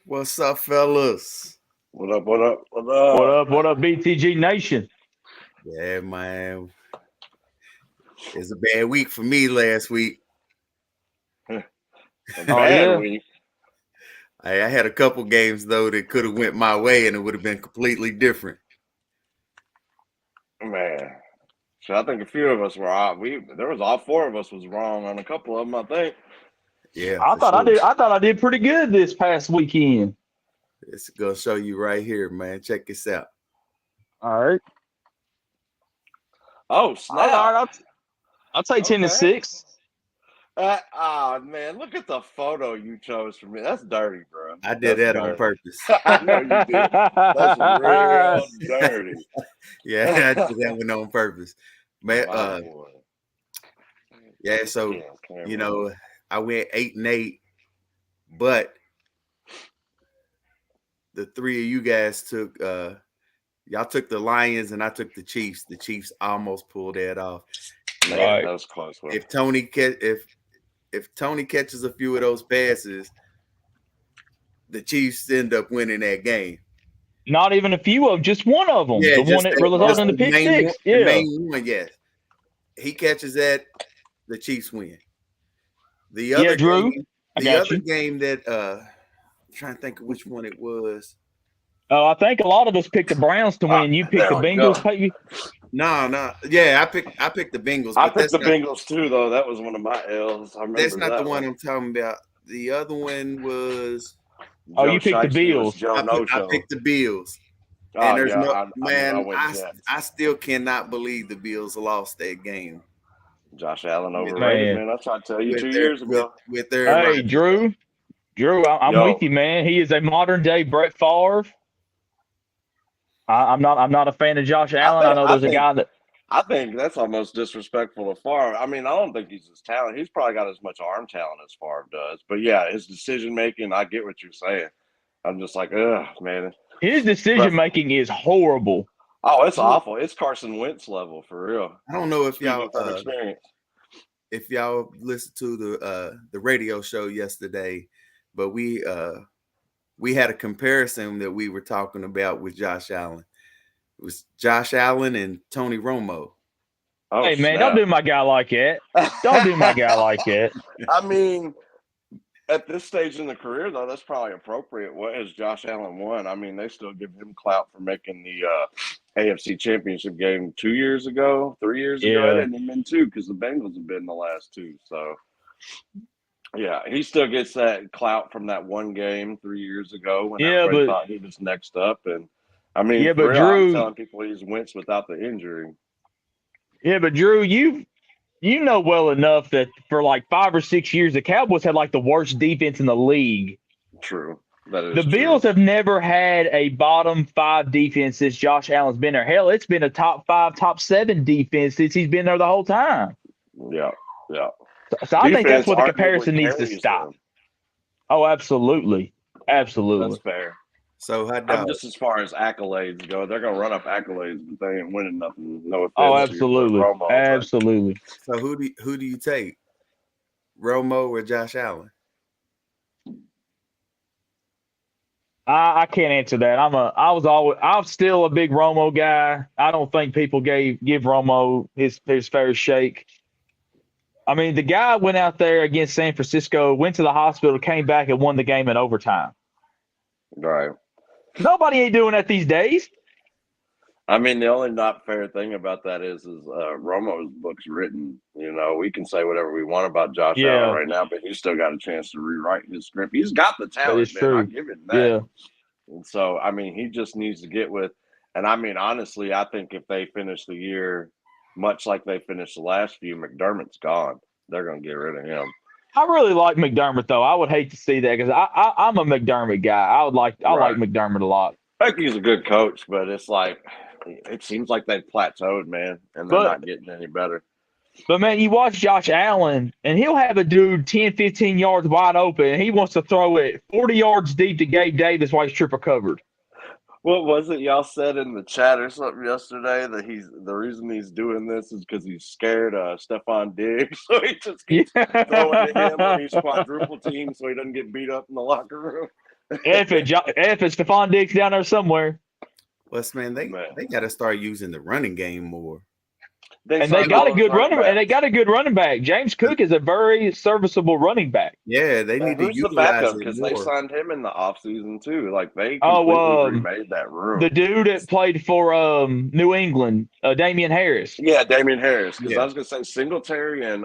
What's up, fellas? What up? What up? What What up? up? What up, BTG Nation? Yeah, man. It's a bad week for me last week. A Oh bad yeah. week. I had a couple games though that could have went my way and it would have been completely different. Man. So I think a few of us were off. There was all four of us was wrong on a couple of them, I think. Yeah, I for thought I sure. did. I thought I did pretty good this past weekend. It's gonna show you right here, man. Check this out. All right. Oh, All right. snap. I'll take 10-6. Man, look at the photo you chose for me. That's dirty, bro. I did That's that on dirty. purpose. I know you did. That's real dirty. Yeah, I did that one on purpose. Man, My boy. yeah, so Damn, you camera. know, I went 8-8, but the three of you guys took y'all took the Lions and I took the Chiefs. The Chiefs almost pulled that off. Man, Right. that was close. One. If Tony catches a few of those passes, the Chiefs end up winning that game. Not even a few of, just one of them. Yeah, The one that resulted in the pick six. the Yeah. main one. Yes, he catches that, the Chiefs win. The other Yeah, Drew. game, I the got other you. game that I'm trying to think of which one it was. Oh, I think a lot of us picked the Browns to win. You picked the there we go. Bengals. Maybe? No, yeah, I picked the Bengals, I but picked that's the not Bengals too, though. That was one of my L's. I remember that's not the that one I'm talking about. The other one was Oh, Joe you picked the Shiesty was Bills. Joe No I Show. picked the Bills. Oh And there's yeah, no I knew I man. went Jets. I still cannot believe the Bills lost that game Josh Allen with overrated, Man. man. I tried to tell you 2 years ago. with their Hey, running. Drew. I'm with Yo, you, man. He is a modern day Brett Favre. I'm not a fan of Josh I Allen. I think know I there's a think guy that. I think that's almost disrespectful to Favre. I mean, I don't think he's as talented. He's probably got as much arm talent as Favre does. But yeah, his decision making, I get what you're saying. I'm just like, ugh, man. His Brett, decision making is horrible. oh, it's awful. It's Carson Wentz level for real. I don't know Speaking from experience. if y'all listened to the radio show yesterday, but we had a comparison that we were talking about with Josh Allen. It was Josh Allen and Tony Romo. Oh, Hey, man, don't snap. do my guy like that. Don't do my guy like that. I mean, at this stage in the career, though, that's probably appropriate. What has Josh Allen won? I mean, they still give him clout for making the AFC Championship game 2 years ago, 3 years ago. It Yeah. hadn't even been two because the Bengals have been the last two. So, yeah, he still gets that clout from that one game 3 years ago when Yeah, everybody but thought he was next up. And I mean, yeah, for but real, I'm Drew, telling people he's Wentz without the injury. you know well enough that for like 5 or 6 years, the Cowboys had like the worst defense in the league. True. That The is Bills true. have never had a bottom five defense since Josh Allen's been there. Hell, it's been a top five, top seven defense since he's been there the whole time. Yeah. Yeah. So I think that's Defense what the arguably comparison needs to carries stop. them. Oh, absolutely. That's Absolutely. fair. So hot I'm dog. just as far as accolades go. They're gonna run up accolades, but they ain't winning nothing. No Oh, offense to your boy absolutely. Romo, but Absolutely. So who do you take, Romo or Josh Allen? I can't answer that. I'm still a big Romo guy. I don't think people give Romo his fair shake. I mean, the guy went out there against San Francisco, went to the hospital, came back and won the game in overtime. right. Nobody ain't doing that these days. I mean, the only not fair thing about that is Romo's book's written. You know, we can say whatever we want about Josh Allen Yeah, right now, but he's still got a chance to rewrite his script. He's got the that is talent, man. I'll true. give him that. Yeah. And so, I mean, he just needs to get with. And I mean, honestly, I think if they finish the year much like they finished the last few, McDermott's gone. They're going to get rid of him. I really like McDermott though. I would hate to see that because I'm a McDermott guy. I like Right. McDermott a lot. I think he's a good coach, but it's like it seems like they've plateaued, man, and they're But not getting any better. But man, you watch Josh Allen, and he'll have a dude 10, 15 yards wide open, and he wants to throw it 40 yards deep to Gabe Davis while he's triple covered. What was it y'all said in the chat or something yesterday that he's the reason he's doing this is because he's scared of Stephon Diggs, so he just keeps throwing to him when he's quadruple teamed, so he doesn't get beat up in the locker room. F it, Stephon Diggs down there somewhere. Plus, man, they got to start using the running game more. And they got a good running back. James Cook is a very serviceable running back. Yeah, they need to who's the utilize backup? it Because more. they signed him in the offseason too. Like they completely remade that room. The dude that played for New England, Damian Harris. Yeah, Damian Harris. Because I was gonna say Singletary and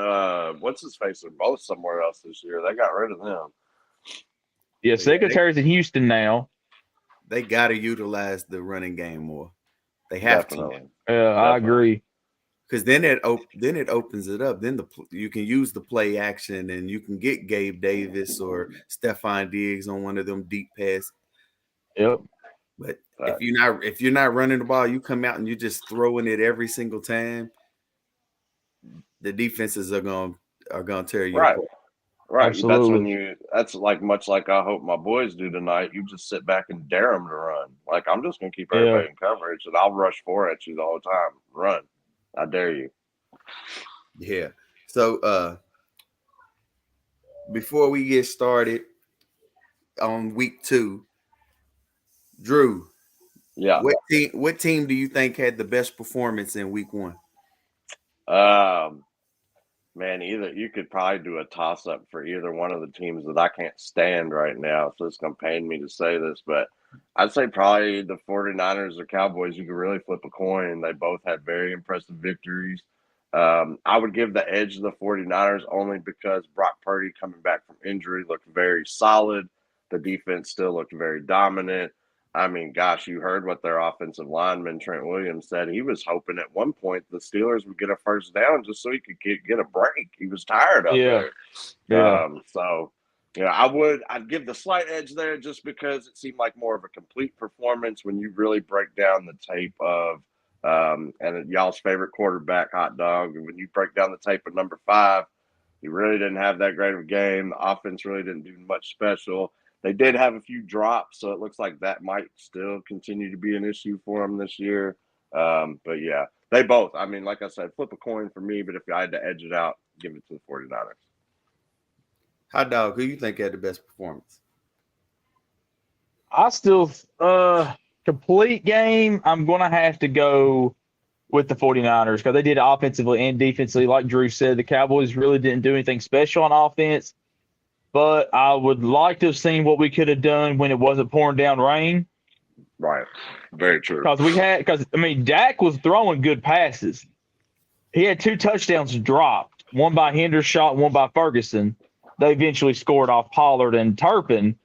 what's his face are both somewhere else this year. They got rid of them. Yeah, Singletary's in Houston now. They got to utilize the running game more. They have to. Yeah, I agree. Because then it opens it up. Then you can use the play action, and you can get Gabe Davis or Stephon Diggs on one of them deep passes. Yep. But if you're not running the ball, you come out and you're just throwing it every single time. The defenses are gonna tear you apart. Right. Absolutely. That's like much like I hope my boys do tonight. You just sit back and dare them to run. Like I'm just gonna keep everybody in coverage, and I'll rush 4 at you the whole time. Run. I dare you. Yeah. So before we get started on week 2, Drew. Yeah. What team do you think had the best performance in week 1? Man, you could probably do a toss-up for either one of the teams that I can't stand right now. So it's going to pain me to say this, but I'd say probably the 49ers or Cowboys. You could really flip a coin. They both had very impressive victories. I would give the edge to the 49ers only because Brock Purdy coming back from injury looked very solid. The defense still looked very dominant. I mean, gosh, you heard what their offensive lineman, Trent Williams, said. He was hoping at one point the Steelers would get a first down just so he could get a break. He was tired of it. Yeah. So, I'd give the slight edge there just because it seemed like more of a complete performance when you really break down the tape of and y'all's favorite quarterback, Hot Dog. And when you break down the tape of number 5, he really didn't have that great of a game. The offense really didn't do much special. They did have a few drops, so it looks like that might still continue to be an issue for them this year. But, yeah, they both. I mean, like I said, flip a coin for me, but if I had to edge it out, give it to the 49ers. Hot Dog, who you think had the best performance? I still complete game, I'm going to have to go with the 49ers because they did offensively and defensively. Like Drew said, the Cowboys really didn't do anything special on offense. But I would like to have seen what we could have done when it wasn't pouring down rain. Right. Very true. Because Dak was throwing good passes. He had 2 touchdowns dropped, one by Hendershot, one by Ferguson. They eventually scored off Pollard and Turpin.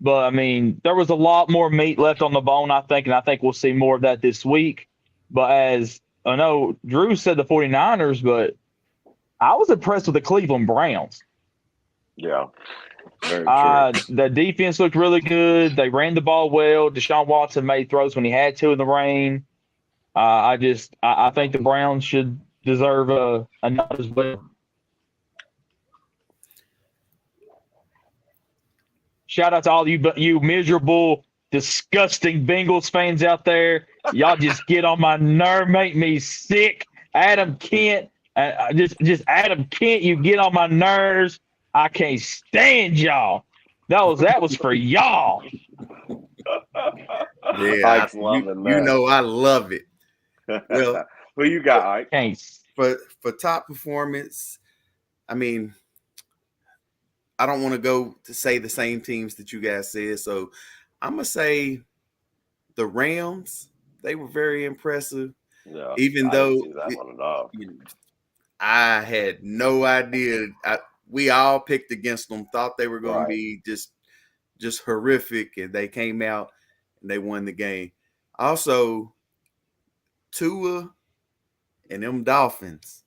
But, there was a lot more meat left on the bone, I think, and I think we'll see more of that this week. But as I know, Drew said the 49ers, but I was impressed with the Cleveland Browns. Yeah. Very true. The defense looked really good. They ran the ball well. Deshaun Watson made throws when he had to in the rain. I think the Browns should deserve a nod as well. Shout out to all you miserable, disgusting Bengals fans out there. Y'all just get on my nerve, make me sick. Adam Kent, just Adam Kent, you get on my nerves. I can't stand y'all. That was for y'all. Yeah, I love it. Well, who you got, Ike? Thanks. For top performance, I don't want to go to say the same teams that you guys said, so I'm gonna say the Rams. They were very impressive. Yeah, even though didn't see that one at all. I had no idea. We all picked against them, thought they were going to be just horrific, and they came out and they won the game. Also, Tua and them Dolphins,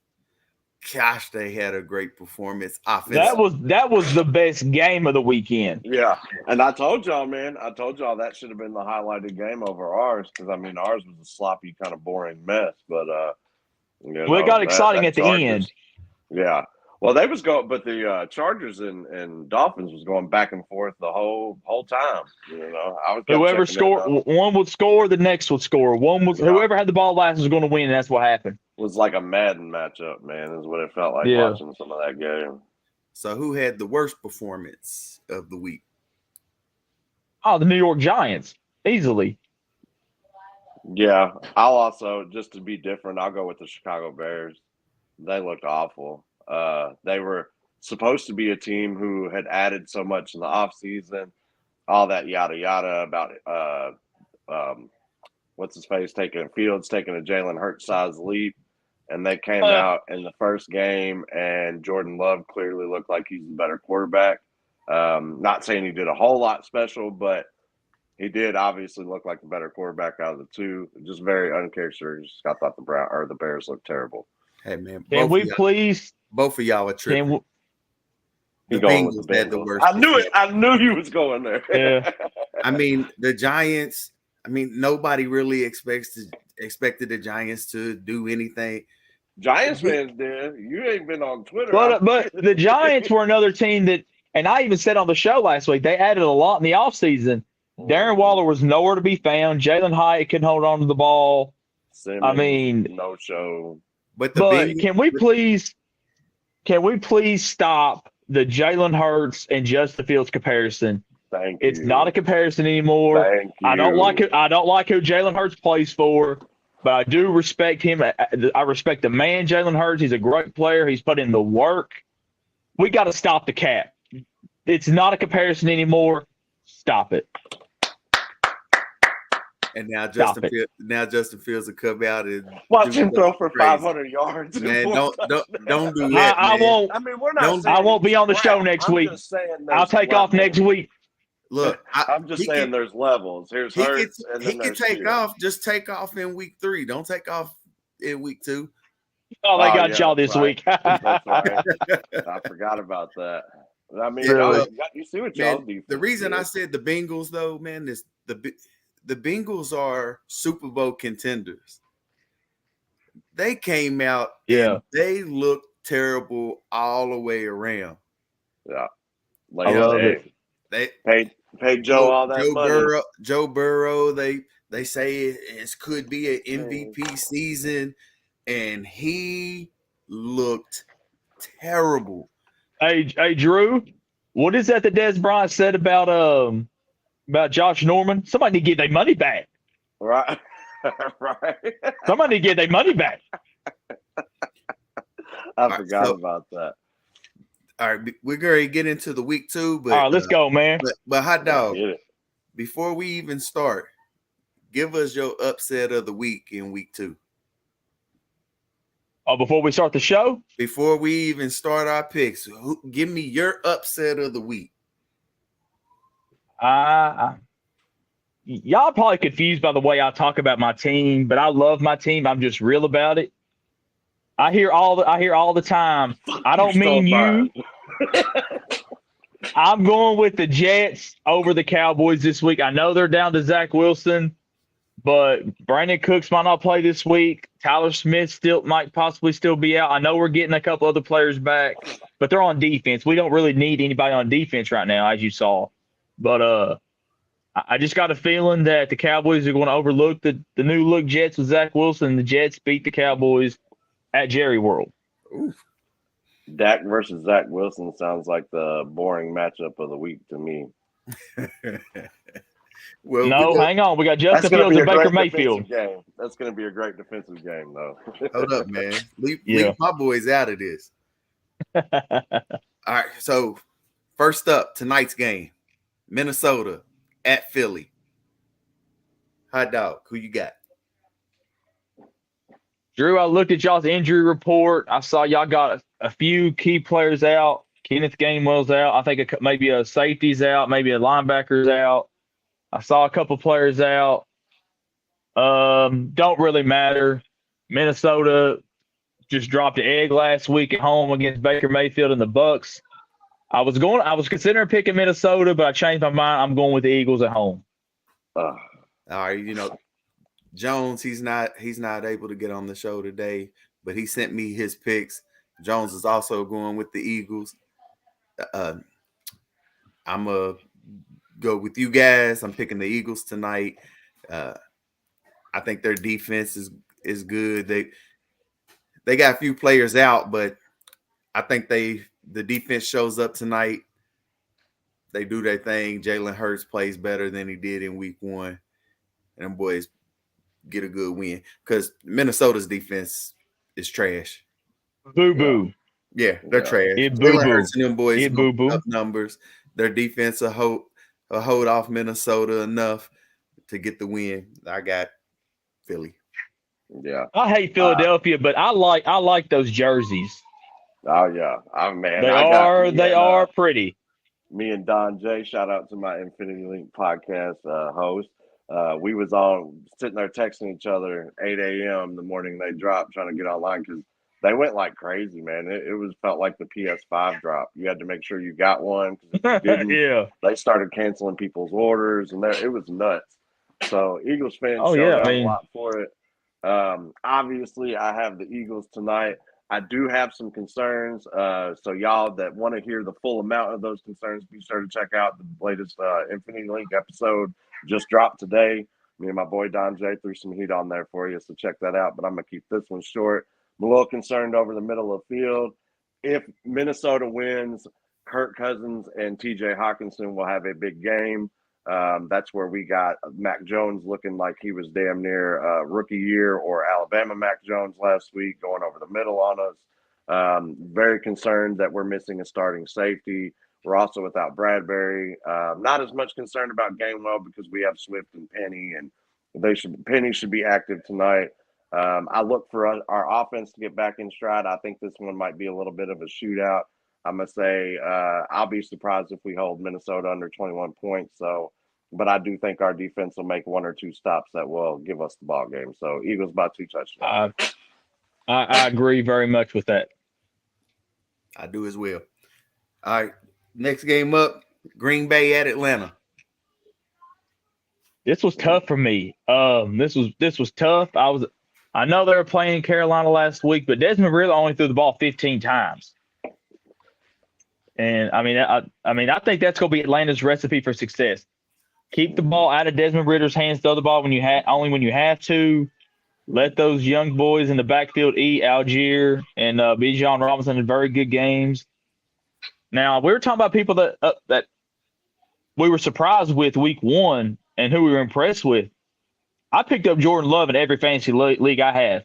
gosh, they had a great performance offensively. That was the best game of the weekend. Yeah, and I told y'all, man, that should have been the highlighted game over ours because, ours was a sloppy, kind of boring mess. But, it got exciting at the end. Yeah. Well, they was going, but the Chargers and Dolphins was going back and forth the whole time. Whoever scored, one would score, the next would score. Whoever had the ball last was going to win. And that's what happened. It was like a Madden matchup, man. Is what it felt like watching some of that game. So, who had the worst performance of the week? Oh, the New York Giants, easily. Yeah, I'll also, just to be different, I'll go with the Chicago Bears. They looked awful. They were supposed to be a team who had added so much in the offseason, all that yada yada about what's his face taking Fields taking a Jalen Hurts size leap, and they came out in the first game, and Jordan Love clearly looked like he's a better quarterback. Not saying he did a whole lot special, but he did obviously look like the better quarterback out of the two. Just very uncharacteristic. I thought the Bears looked terrible. Hey man, Can we please? Both of y'all are tripping. The Bengals had the worst. I knew it. I knew you was going there. Yeah. I mean, the Giants. I mean, nobody really expected the Giants to do anything. Giants fans did. You ain't been on Twitter. But the Giants were another team that, and I even said on the show last week, they added a lot in the offseason. Darren Waller was nowhere to be found. Jalen Hyatt couldn't hold on to the ball. Simmons, I mean, no show. But can we please stop the Jalen Hurts and Justin Fields comparison? It's not a comparison anymore. Thank you. I don't like it. I don't like who Jalen Hurts plays for, but I do respect him. I respect the man, Jalen Hurts. He's a great player. He's put in the work. We got to stop the cap. It's not a comparison anymore. Stop it. And now Justin Fields will come out and watch him throw for 500 yards. Man, don't do that. I won't. I mean, we're not. I won't be on the show next week. I'll take off next week. Look, I'm just saying there's levels. Here's Hurts, and then he can take off. Just take off in week 3. Don't take off in week 2. Oh, they got y'all this week. That's right. I forgot about that. I mean, you see what y'all do. The reason I said the Bengals, though, man, is the Bengals are Super Bowl contenders. They came out and they looked terrible all the way around. Yeah. I love it. They paid Joe all that money. Joe Burrow, they say it could be an MVP season, and he looked terrible. Hey, Drew, what is that Des Bryant said about Josh Norman? Somebody need to get their money back. Right. Right. Somebody need to get their money back. I forgot about that. All right, we're going to get into the week 2. But, all right, let's go, man. But hot dog, before we even start, give us your upset of the week in week 2. Oh, before we start the show? Before we even start our picks, give me your upset of the week. Y'all probably confused by the way I talk about my team, but I love my team. I'm just real about it. I hear all the time. I don't mean you. I'm going with the Jets over the Cowboys this week. I know they're down to Zach Wilson, but Brandon Cooks might not play this week. Tyler Smith might possibly still be out. I know we're getting a couple other players back, but they're on defense. We don't really need anybody on defense right now, as you saw. But I just got a feeling that the Cowboys are going to overlook the new look Jets with Zach Wilson. The Jets beat the Cowboys at Jerry World. Oof. Dak versus Zach Wilson sounds like the boring matchup of the week to me. Well, no, hang on. We got Justin Fields and Baker Mayfield. That's going to be a great defensive game, though. Hold up, man. Leave my boys out of this. All right, so first up, tonight's game, Minnesota at Philly. Hot dog, who you got? Drew, I looked at y'all's injury report. I saw y'all got a few key players out. Kenneth Gainwell's out. I think maybe a safety's out. Maybe a linebacker's out. I saw a couple players out. Don't really matter. Minnesota just dropped an egg last week at home against Baker Mayfield and the Bucks. I was considering picking Minnesota, but I changed my mind. I'm going with the Eagles at home. All right, Jones, he's not able to get on the show today, but he sent me his picks. Jones is also going with the Eagles. I'm gonna go with you guys. I'm picking the Eagles tonight. I think their defense is good. They got a few players out, but I think the defense shows up tonight. They do their thing. Jalen Hurts plays better than he did in week 1. And them boys get a good win. Because Minnesota's defense is trash. Boo boo. Yeah, they're trash. It boo Jalen boo. Hurts and them boys It boo boo. up numbers. Their defense will hold off Minnesota enough to get the win. I got Philly. Yeah. I hate Philadelphia, but I like those jerseys. Oh yeah. Oh man. They are pretty. Me and Don J, shout out to my Infinity Link podcast host. We was all sitting there texting each other 8 a.m. the morning they dropped, trying to get online because they went like crazy, man. It felt like the PS5 drop. You had to make sure you got one because if you didn't, Yeah. they started canceling people's orders, and it was nuts. So Eagles fans Oh, showed yeah, out I a mean- lot for it. Obviously, I have the Eagles tonight. I do have some concerns. So y'all that want to hear the full amount of those concerns, be sure to check out the latest Infinity Link episode just dropped today. Me and my boy Don J threw some heat on there for you, so check that out. But I'm going to keep this one short. I'm a little concerned over the middle of the field. If Minnesota wins, Kirk Cousins and TJ Hawkinson will have a big game. That's where we got Mac Jones looking like he was damn near rookie year or Alabama Mac Jones last week, going over the middle on us. Very concerned that we're missing a starting safety. We're also without Bradbury. Not as much concerned about Gainwell because we have Swift and Penny, and Penny should be active tonight. I look for our offense to get back in stride. I think this one might be a little bit of a shootout. I'm going to say I'll be surprised if we hold Minnesota under 21 points. So, but I do think our defense will make 1 or 2 stops that will give us the ball game. So Eagles by 2 touchdowns. I agree very much with that. I do as well. All right. Next game up, Green Bay at Atlanta. This was tough for me. This was tough. I know they were playing Carolina last week, but Desmond Ridder only threw the ball 15 times. And I think that's going to be Atlanta's recipe for success. Keep the ball out of Desmond Ridder's hands. Throw the ball only when you have to. Let those young boys in the backfield eat. Algier and Bijan Robinson in very good games. Now we were talking about people that we were surprised with week 1 and who we were impressed with. I picked up Jordan Love in every fantasy league I have.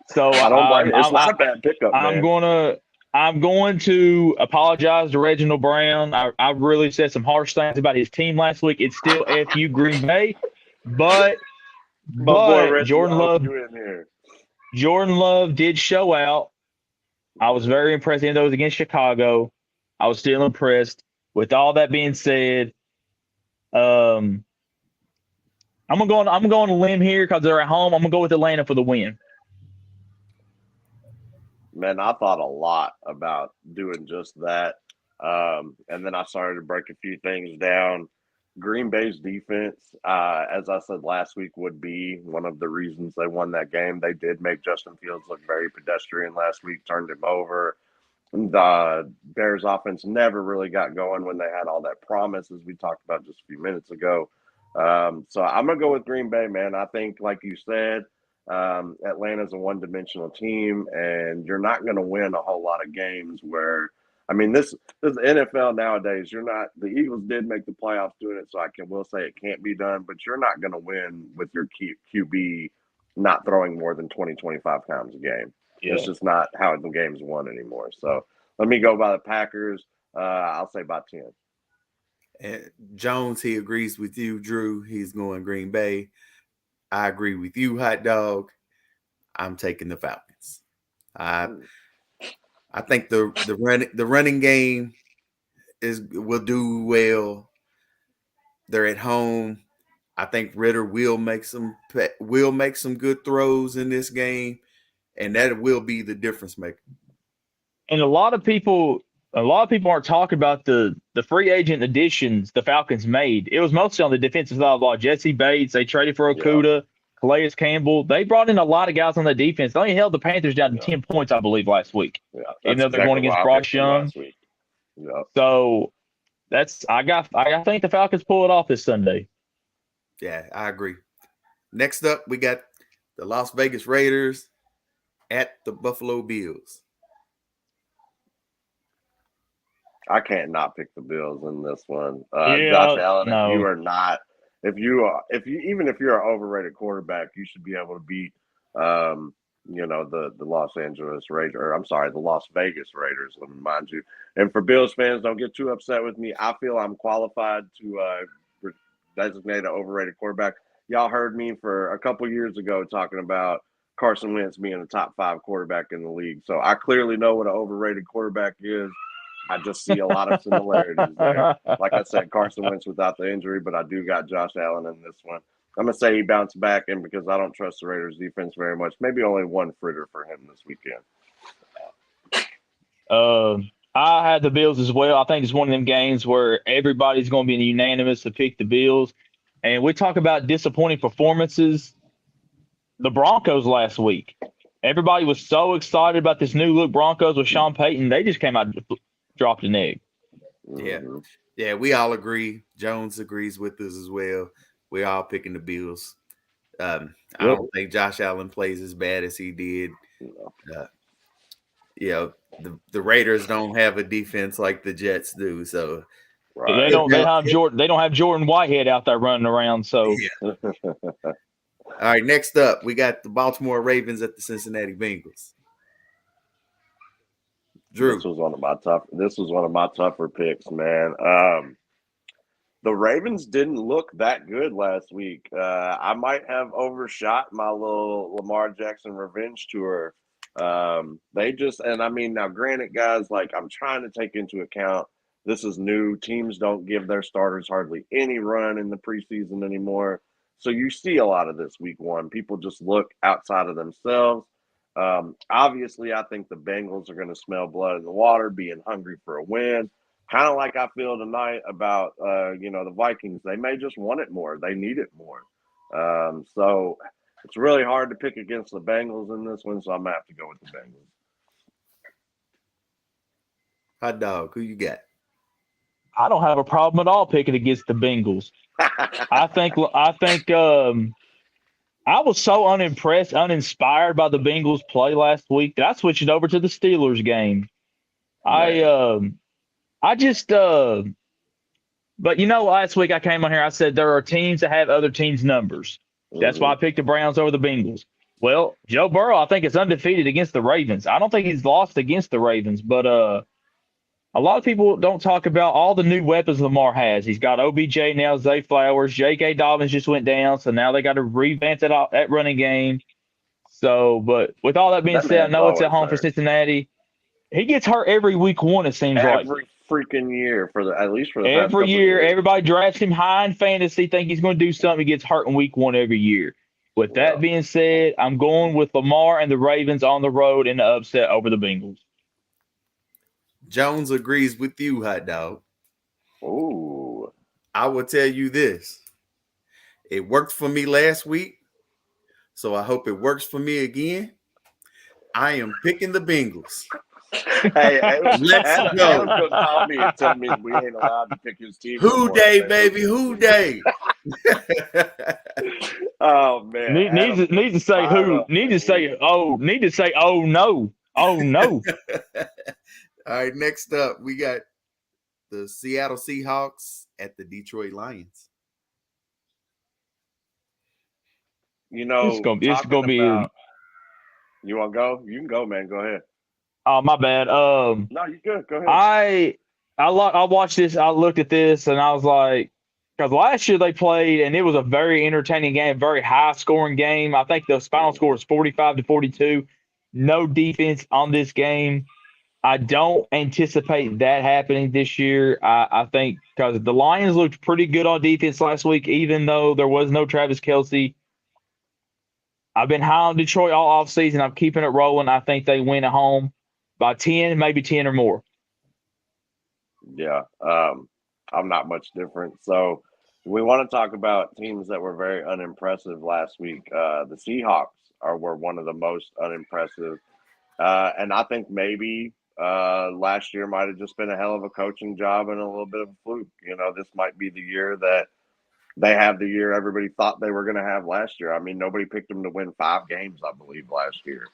So I don't blame you. It's not a bad pickup, man. I'm going to apologize to Reginald Brown. I really said some harsh things about his team last week. It's still FU Green Bay, but boy, Jordan Love did show out. I was very impressed. Even though it was against Chicago, I was still impressed. With all that being said, I'm going on a limb here because they're at home. I'm gonna go with Atlanta for the win. Man, I thought a lot about doing just that. And then I started to break a few things down. Green Bay's defense, as I said last week, would be one of the reasons they won that game. They did make Justin Fields look very pedestrian last week, turned him over. The Bears offense never really got going when they had all that promise, as we talked about just a few minutes ago. So I'm going to go with Green Bay, man. I think, like you said, Atlanta's a one-dimensional team, and you're not going to win a whole lot of games where, I mean, this is NFL nowadays. The Eagles did make the playoffs doing it, so will say it can't be done, but you're not going to win with your QB not throwing more than 20, 25 times a game. Yeah. It's just not how the game's won anymore. So let me go by the Packers. I'll say by 10. And Jones, he agrees with you, Drew. He's going Green Bay. I agree with you, Hot Dog. I'm taking the Falcons. I think the running game will do well. They're at home. I think Ridder will make some good throws in this game, and that will be the difference maker. And a lot of people aren't talking about the free agent additions the Falcons made. It was mostly on the defensive side of the ball. Jesse Bates, they traded for Okudah, Calais Campbell. They brought in a lot of guys on the defense. They only held the Panthers down to 10 points, I believe, last week. Yeah, even though they're going against Bryce Young. Yeah. So I think the Falcons pull it off this Sunday. Yeah, I agree. Next up, we got the Las Vegas Raiders at the Buffalo Bills. I can't not pick the Bills in this one. Yeah, Josh Allen, no. if you're an overrated quarterback, you should be able to beat, the Los Angeles Raiders, or I'm sorry, the Las Vegas Raiders. Let me mind you. And for Bills fans, don't get too upset with me. I feel I'm qualified to designate an overrated quarterback. Y'all heard me for a couple years ago talking about Carson Wentz being a top 5 quarterback in the league. So I clearly know what an overrated quarterback is. I just see a lot of similarities there. Like I said, Carson Wentz without the injury, but I do got Josh Allen in this one. I'm going to say he bounced back, and because I don't trust the Raiders defense very much, maybe only one fritter for him this weekend. I had the Bills as well. I think it's one of them games where everybody's going to be unanimous to pick the Bills. And we talk about disappointing performances. The Broncos last week. Everybody was so excited about this new look Broncos with Sean Payton. They just came out and dropped an egg. Yeah. Yeah, we all agree. Jones agrees with us as well. We're all picking the Bills. I don't think Josh Allen plays as bad as he did. The Raiders don't have a defense like the Jets do. So right. They don't have Jordan Whitehead out there running around. So yeah. All right, next up, we got the Baltimore Ravens at the Cincinnati Bengals. Drew. This was one of my tougher picks, man. The Ravens didn't look that good last week. I might have overshot my little Lamar Jackson revenge tour. Now granted, guys, like I'm trying to take into account this is new. Teams don't give their starters hardly any run in the preseason anymore. So you see a lot of this week one. People just look outside of themselves. Obviously, I think the Bengals are going to smell blood in the water, being hungry for a win. Kind of like I feel tonight about, the Vikings. They may just want it more. They need it more. So it's really hard to pick against the Bengals in this one, so I'm going to have to go with the Bengals. Hot dog, who you got? I don't have a problem at all picking against the Bengals. I think I was so uninspired by the Bengals play last week that I switched it over to the Steelers game. Man. But last week I came on here, I said there are teams that have other teams' numbers. That's why I picked the Browns over the Bengals. Well, Joe Burrow, I think, is undefeated against the Ravens. I don't think he's lost against the Ravens, but a lot of people don't talk about all the new weapons Lamar has. He's got OBJ now, Zay Flowers, J.K. Dobbins just went down, so now they got to revamp that running game. So, but with all that being said, I know it's at home for Cincinnati. He gets hurt every week one, it seems like. Every freaking year, at least for the past couple year. Everybody drafts him high in fantasy, think he's going to do something. He gets hurt in week one every year. With that being said, I'm going with Lamar and the Ravens on the road in the upset over the Bengals. Jones agrees with you, hot dog. Ooh. I will tell you this. It worked for me last week, so I hope it works for me again. I am picking the Bengals. Hey, let's go. Gonna call me and tell me we ain't allowed to pick his team. Who day, baby? Who day? Oh man. Need to say who? Need to say oh no. Oh no. All right, next up, we got the Seattle Seahawks at the Detroit Lions. It's gonna be. You want to go? You can go, man. Go ahead. Oh, my bad. No, you're good. Go ahead. I watched this. I looked at this and I was like, because last year they played and it was a very entertaining game, very high scoring game. I think the final score was 45-42. No defense on this game. I don't anticipate that happening this year. I think because the Lions looked pretty good on defense last week, even though there was no Travis Kelce. I've been high on Detroit all offseason. I'm keeping it rolling. I think they win at home by 10, maybe 10 or more. Yeah, I'm not much different. So we want to talk about teams that were very unimpressive last week. The Seahawks were one of the most unimpressive. And I think maybe last year might have just been a hell of a coaching job and a little bit of a fluke. This might be the year that they have the year everybody thought they were going to have last year. I mean, nobody picked them to win 5 games, I believe, last year.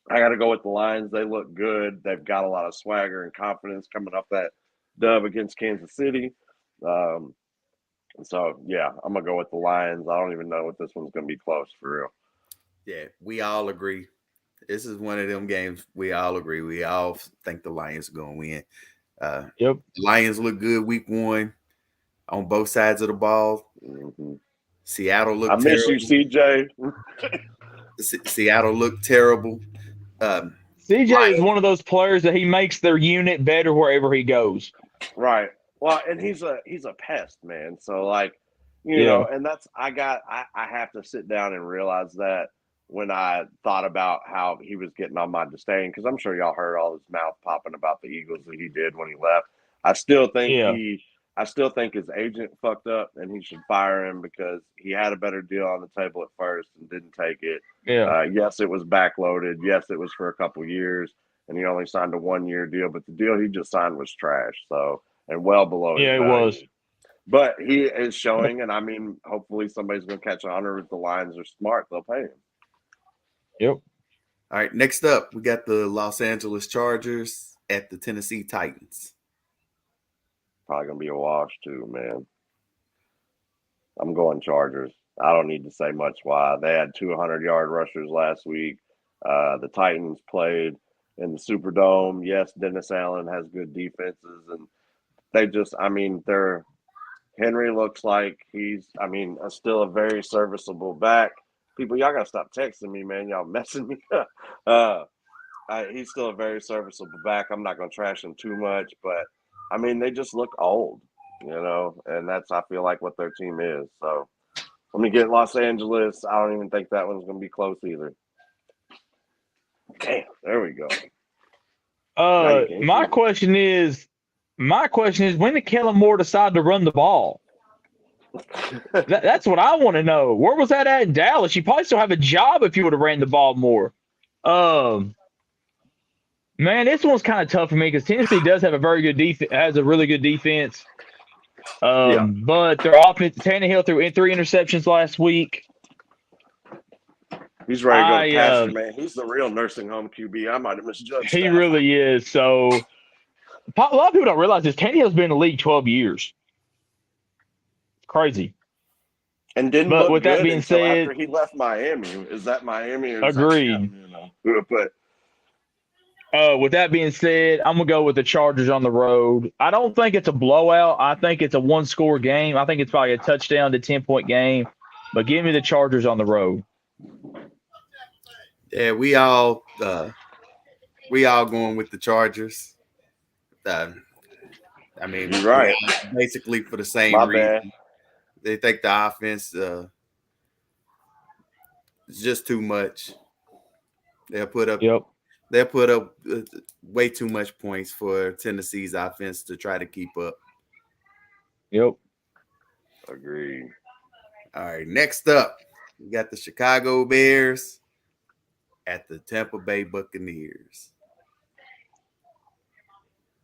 I got to go with the Lions. They look good. They've got a lot of swagger and confidence coming off that dub against Kansas City. Um, so, yeah, I'm going to go with the Lions. I don't even know if this one's going to be close for real. Yeah, we all agree. This is one of them games we all agree. We all think the Lions are going to win. Yep. The Lions look good week 1 on both sides of the ball. Mm-hmm. Seattle looked I miss terrible. you, CJ. Seattle looked terrible. CJ Lions, is one of those players that he makes their unit better wherever he goes. Right. Well, and he's a pest, man. So like, you Yeah. know, and that's I have to sit down and realize that when I thought about how he was getting on my disdain, because I'm sure y'all heard all his mouth popping about the Eagles that he did when he left. I still think his agent fucked up and he should fire him because he had a better deal on the table at first and didn't take it. Yeah. Yes, it was backloaded. Yes, it was for a couple years and he only signed a 1-year deal, but the deal he just signed was trash. So, and well below his Yeah, it value. was. But he is showing, and I mean, hopefully somebody's going to catch on, or if the Lions are smart, they'll pay him. Yep. all right, next up, we got the Los Angeles Chargers at the Tennessee Titans. Probably going to be a wash, too, man. I'm going Chargers. I don't need to say much why. They had 200-yard rushers last week. The Titans played in the Superdome. Yes, Dennis Allen has good defenses, and they just, I mean, Henry looks like he's, still a very serviceable back. People, y'all got to stop texting me, man. Y'all messing me up. He's still a very serviceable back. I'm not going to trash him too much, but, I mean, they just look old, you know, and that's, I feel like, what their team is. So, let me get Los Angeles. I don't even think that one's going to be close either. Damn, there we go. My question is, when did Kellen Moore decide to run the ball? That's what I want to know. Where was that at in Dallas? You probably still have a job if you would have ran the ball more. Man, this one's kind of tough for me because Tennessee does have a very good defense, has a really good defense. But their offense, Tannehill threw in 3 interceptions last week. He's ready to go to pasture, man. He's the real nursing home QB. I might have misjudged He that. really is. So a lot of people don't realize this. Tannehill's been in the league 12 years. It's crazy. And didn't but look with good that being until said, after he left Miami. Is that Miami? Or agreed. But with that being said, I'm gonna go with the Chargers on the road. I don't think it's a blowout. I think it's a 1-score game. I think it's probably a touchdown to 10-point game. But give me the Chargers on the road. Yeah, we all going with the Chargers. I mean, you're right. Basically for the same reason. Bad. They think the offense is just too much. They'll put up way too much points for Tennessee's offense to try to keep up. Yep. Agreed. All right, next up, we got the Chicago Bears at the Tampa Bay Buccaneers.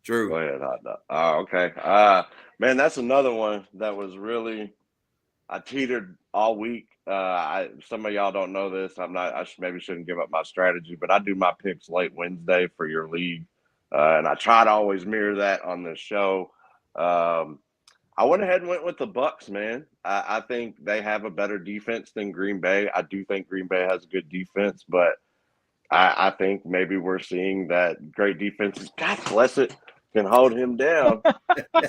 Drew. Go ahead, hot dog. Oh, okay. Man, that's another one that was really I teetered all week. Some of y'all don't know this. Maybe shouldn't give up my strategy, but I do my picks late Wednesday for your league, and I try to always mirror that on this show. I went ahead and went with the Bucs, man. I think they have a better defense than Green Bay. I do think Green Bay has a good defense, but I think maybe we're seeing that great defenses, God bless it, can hold him down.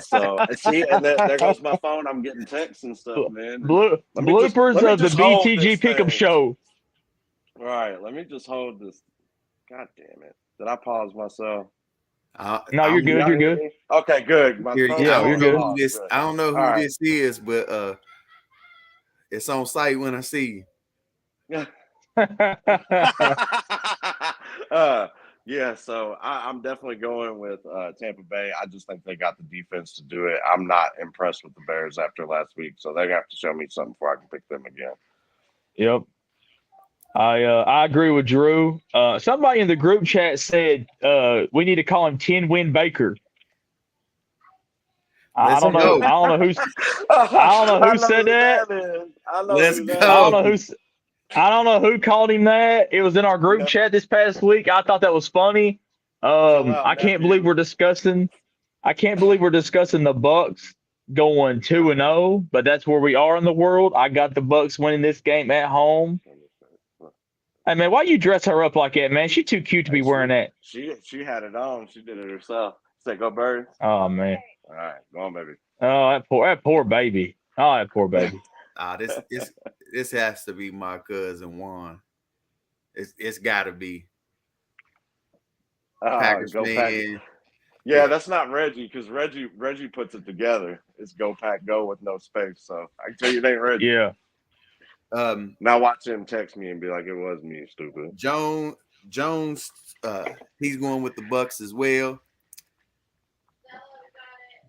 So, see, and there goes my phone. I'm getting texts and stuff, man. Bloopers of the BTG Pick'em Show. All right, let me just hold this. God damn it. Did I pause myself? No, you're good. You're good. Okay, good. You're good. I don't know who this is, but it's on site when I see you. Yeah, so I'm definitely going with Tampa Bay. I just think they got the defense to do it. I'm not impressed with the Bears after last week, so they have to show me something before I can pick them again. Yep. I agree with Drew. Somebody in the group chat said we need to call him 10-win Baker. I don't know. I don't know who said that. Let's go. I don't know who called him that. It was in our group chat this past week. I thought that was funny. Chill out, I can't believe nephew. we're discussing. I can't believe we're discussing the Bucks going 2-0, but that's where we are in the world. I got the Bucks winning this game at home. Hey man, why you dress her up like that, man? She too cute to be Hey, wearing that. she had it on. She did it herself. Say go birds. Oh man. All right, go on, baby. Oh, that poor baby. Oh, that poor baby. This has to be my cousin Juan. It's got to be Packers Go fan. Pack. Yeah, that's not Reggie because Reggie puts it together. It's go Pack go with no space. So I can tell you it ain't Reggie. Yeah. Now watch him text me and be like, "It was me, stupid." Jones, he's going with the Bucks as well.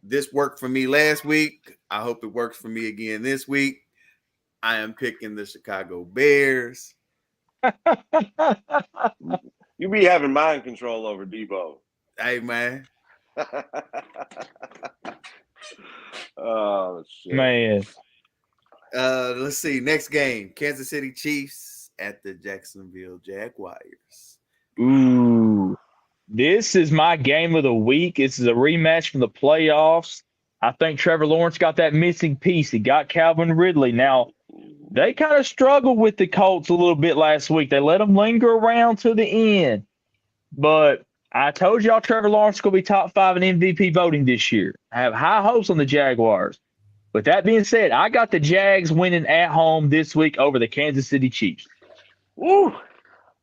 This worked for me last week. I hope it works for me again this week. I am picking the Chicago Bears. You be having mind control over Debo. Hey man. Oh shit, man. Let's see. Next game, Kansas City Chiefs at the Jacksonville Jaguars. Ooh. This is my game of the week. This is a rematch from the playoffs. I think Trevor Lawrence got that missing piece. He got Calvin Ridley. Now, they kind of struggled with the Colts a little bit last week. They let them linger around to the end. But I told y'all Trevor Lawrence is going to be top 5 in MVP voting this year. I have high hopes on the Jaguars. With that being said, I got the Jags winning at home this week over the Kansas City Chiefs. woo!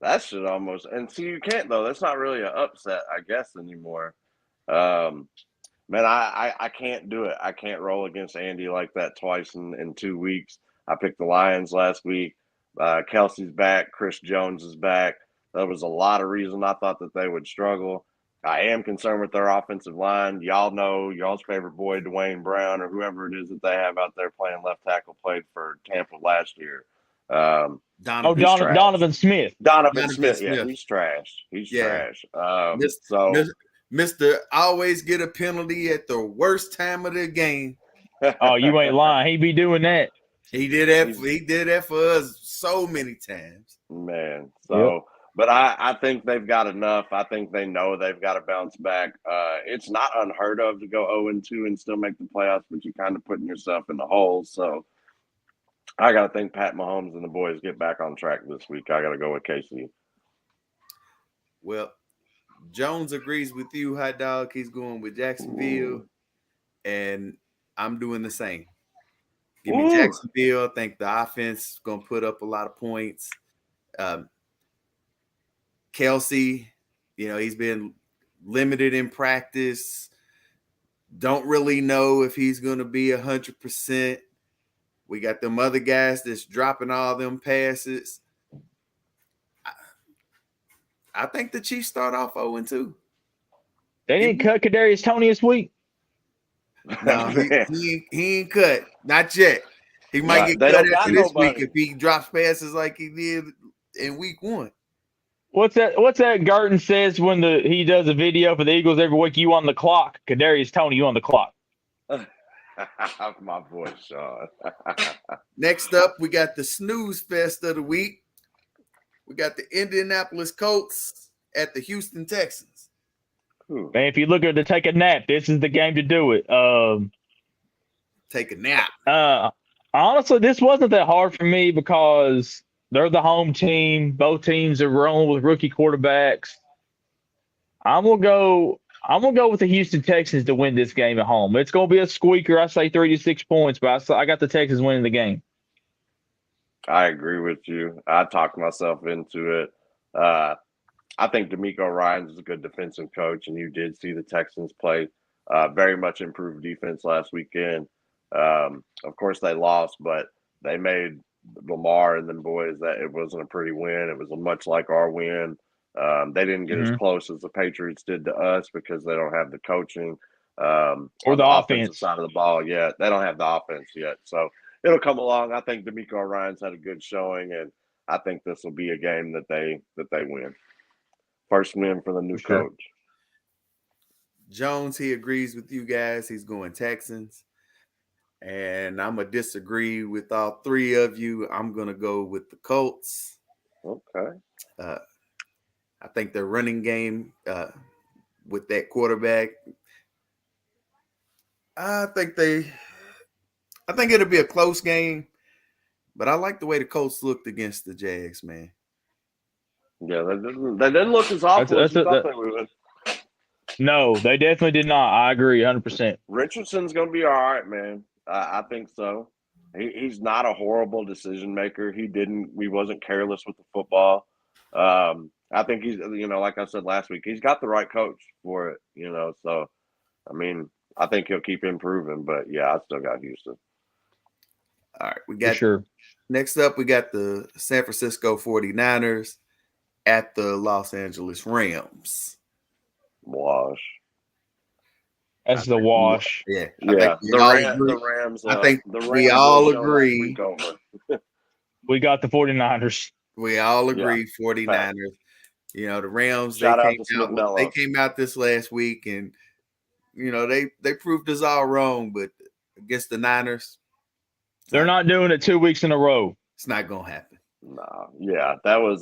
That should almost and see you can't though. That's not really an upset, I guess, anymore. Man, I can't do it. I can't roll against Andy like that twice in 2 weeks. I picked the Lions last week. Kelsey's back. Chris Jones is back. There was a lot of reason I thought that they would struggle. I am concerned with their offensive line. Y'all know y'all's favorite boy, Dwayne Brown, or whoever it is that they have out there playing left tackle, played for Tampa last year. Donovan Smith. Donovan Smith. Yeah, he's trash. He's trash. Mr. always get a penalty at the worst time of the game. Oh, you ain't lying. He be doing that. He did that for us so many times. Man. So, but I think they've got enough. I think they know they've got to bounce back. It's not unheard of to go 0-2 and still make the playoffs, but you're kind of putting yourself in the hole. So I got to think Pat Mahomes and the boys get back on track this week. I got to go with KC. Well, Jones agrees with you, Hot Dog. He's going with Jacksonville, and I'm doing the same. Give me Jacksonville. I think the offense is going to put up a lot of points. Kelsey, he's been limited in practice. Don't really know if he's going to be 100%. We got them other guys that's dropping all them passes. I think the Chiefs start off 0-2. They didn't cut Kadarius Toney this week. No, he ain't cut. Not yet. He might get cut after this week if he drops passes like he did in week 1. What's that Garten says when he does a video for the Eagles every week? You on the clock. Kadarius Toney, you on the clock. My voice, Sean. Next up, we got the snooze fest of the week. We got the Indianapolis Colts at the Houston Texans. Man, if you're looking to take a nap, this is the game to do it. Take a nap. Honestly, this wasn't that hard for me because they're the home team. Both teams are rolling with rookie quarterbacks. I'm gonna go with the Houston Texans to win this game at home. It's gonna be a squeaker. I say 3 to 6 points, but I got the Texans winning the game. I agree with you. I talked myself into it. I think DeMeco Ryans is a good defensive coach, and you did see the Texans play very much improved defense last weekend. Of course, they lost, but they made Lamar and them boys that it wasn't a pretty win. It was much like our win. They didn't get as close as the Patriots did to us because they don't have the coaching or the offensive side of the ball yet. They don't have the offense yet. So it'll come along. I think DeMeco Ryans had a good showing, and I think this will be a game that they win. First win for the new coach. Jones, he agrees with you guys. He's going Texans. And I'm going to disagree with all three of you. I'm going to go with the Colts. Okay. I think their running game with that quarterback, I think it'll be a close game, but I like the way the Colts looked against the Jags, man. Yeah, they didn't look as awful as you thought they would. No, they definitely did not. I agree 100%. Richardson's going to be all right, man. I think so. He's not a horrible decision maker. He wasn't careless with the football. I think he's, like I said last week, he's got the right coach for it, So, I mean, I think he'll keep improving. But, yeah, I still got Houston. All right, we got sure. Next up, we got the San Francisco 49ers at the Los Angeles Rams. Wash. That's the wash. Yeah. The Rams. I think we all agree. We got the 49ers. We all agree 49ers. Fact. The Rams, they came out this last week and, they proved us all wrong, but against the Niners, they're not doing it 2 weeks in a row. It's not going to happen. No. Yeah, that was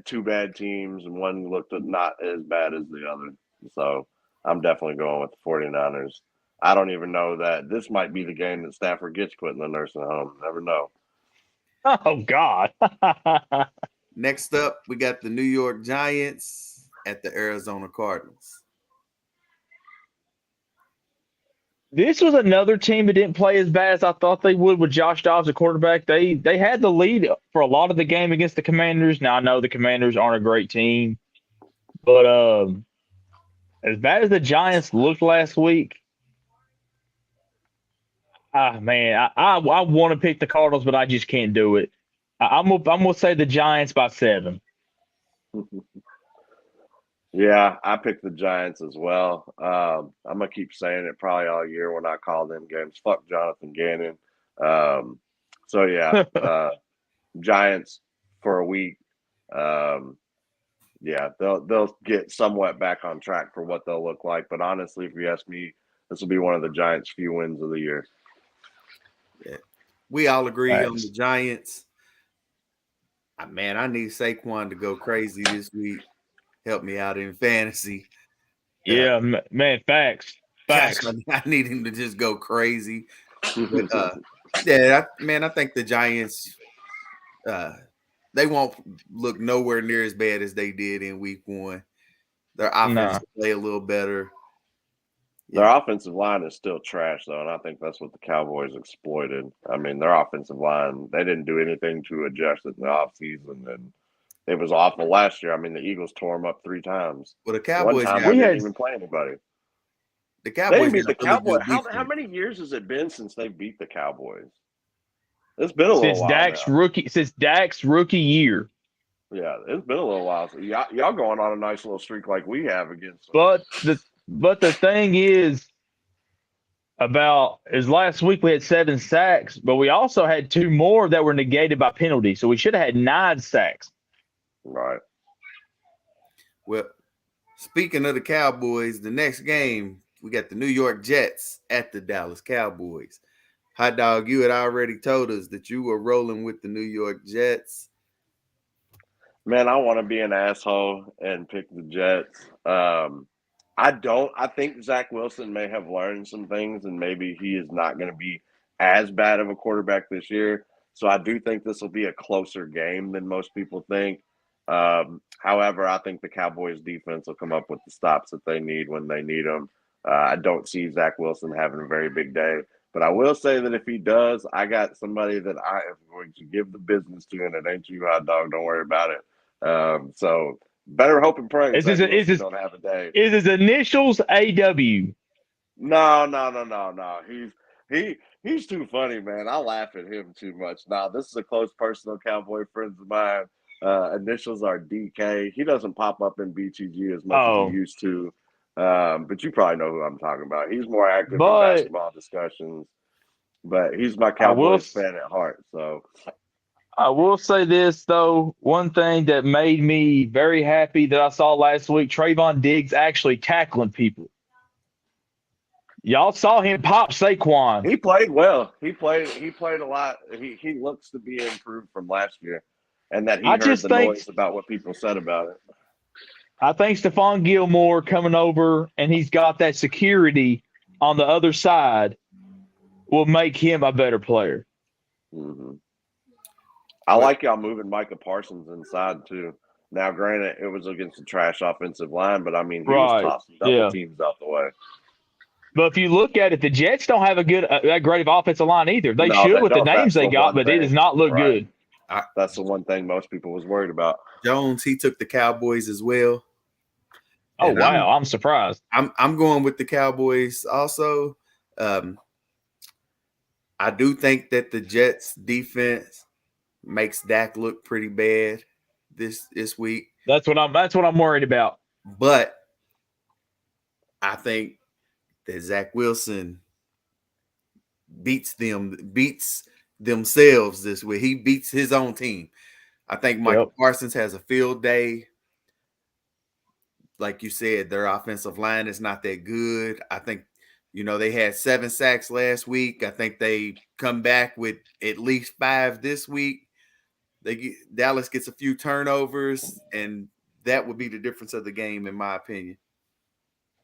two bad teams, and one looked not as bad as the other. So I'm definitely going with the 49ers. I don't even know that this might be the game that Stafford gets put in the nursing home. Never know. Oh, God. Next up, we got the New York Giants at the Arizona Cardinals. This was another team that didn't play as bad as I thought they would with Josh Dobbs at quarterback. They had the lead for a lot of the game against the Commanders. Now, I know the Commanders aren't a great team, but as bad as the Giants looked last week, man, I want to pick the Cardinals, but I just can't do it. I'm gonna say the Giants by 7. Yeah, I picked the Giants as well. I'm gonna keep saying it probably all year when I call them games. Fuck Jonathan Gannon. So yeah, Giants for a week. Yeah, they'll get somewhat back on track for what they'll look like. But honestly, if you ask me, this will be one of the Giants' few wins of the year. Yeah, we all agree on the Giants. Man, I need Saquon to go crazy this week. Help me out in fantasy. Yeah, man, facts. Gosh, I need him to just go crazy. But, I think the Giants, they won't look nowhere near as bad as they did in week 1. Their offense will play a little better. Their offensive line is still trash, though, and I think that's what the Cowboys exploited. I mean, their offensive line, they didn't do anything to adjust it in the offseason, and it was awful last year. I mean, the Eagles tore them up 3 times. Well, the Cowboys didn't even play anybody. The Cowboys beat the Cowboys. How many years has it been since they beat the Cowboys? It's been a little while. Since Dak's rookie year. Yeah, it's been a little while. So y'all going on a nice little streak like we have against them. But the thing is last week we had 7 sacks, but we also had 2 more that were negated by penalty. So we should have had 9 sacks. Right. Well, speaking of the Cowboys, the next game, we got the New York Jets at the Dallas Cowboys. Hot Dog, you had already told us that you were rolling with the New York Jets. Man, I want to be an asshole and pick the Jets. I think Zach Wilson may have learned some things, and maybe he is not going to be as bad of a quarterback this year. So I do think this will be a closer game than most people think. However, I think the Cowboys defense will come up with the stops that they need when they need them. I don't see Zach Wilson having a very big day, but I will say that if he does, I got somebody that I am going to give the business to, and it ain't you, Hot Dog. Don't worry about it. So better hope and pray don't have a day. Is his initials AW? No. He's too funny, man. I laugh at him too much. Now, this is a close personal Cowboy friend of mine. Initials are DK. He doesn't pop up in BTG as much as he used to. But you probably know who I'm talking about. He's more active in basketball discussions. But he's my Cowboys fan at heart. So I will say this, though. One thing that made me very happy that I saw last week, Trayvon Diggs actually tackling people. Y'all saw him pop Saquon. He played well. He played a lot. He looks to be improved from last year, and that he I heard just the think noise about what people said about it. I think Stephon Gilmore coming over and he's got that security on the other side will make him a better player. Mm-hmm. I like y'all moving Micah Parsons inside too. Now, granted, it was against a trash offensive line, but I mean, he was tossing double teams out the way. But if you look at it, the Jets don't have a great offensive line either. They should with the names they got, but it does not look good. That's the one thing most people was worried about. Jones, he took the Cowboys as well. Oh, and wow. I'm surprised. I'm going with the Cowboys also. I do think that the Jets defense makes Dak look pretty bad this week. That's what I'm worried about. But I think that Zach Wilson beats themselves this week. He beats his own team. I think Michael Parsons has a field day. Like you said, their offensive line is not that good. I think, they had 7 sacks last week. I think they come back with at least 5 this week. Dallas gets a few turnovers, and that would be the difference of the game, in my opinion.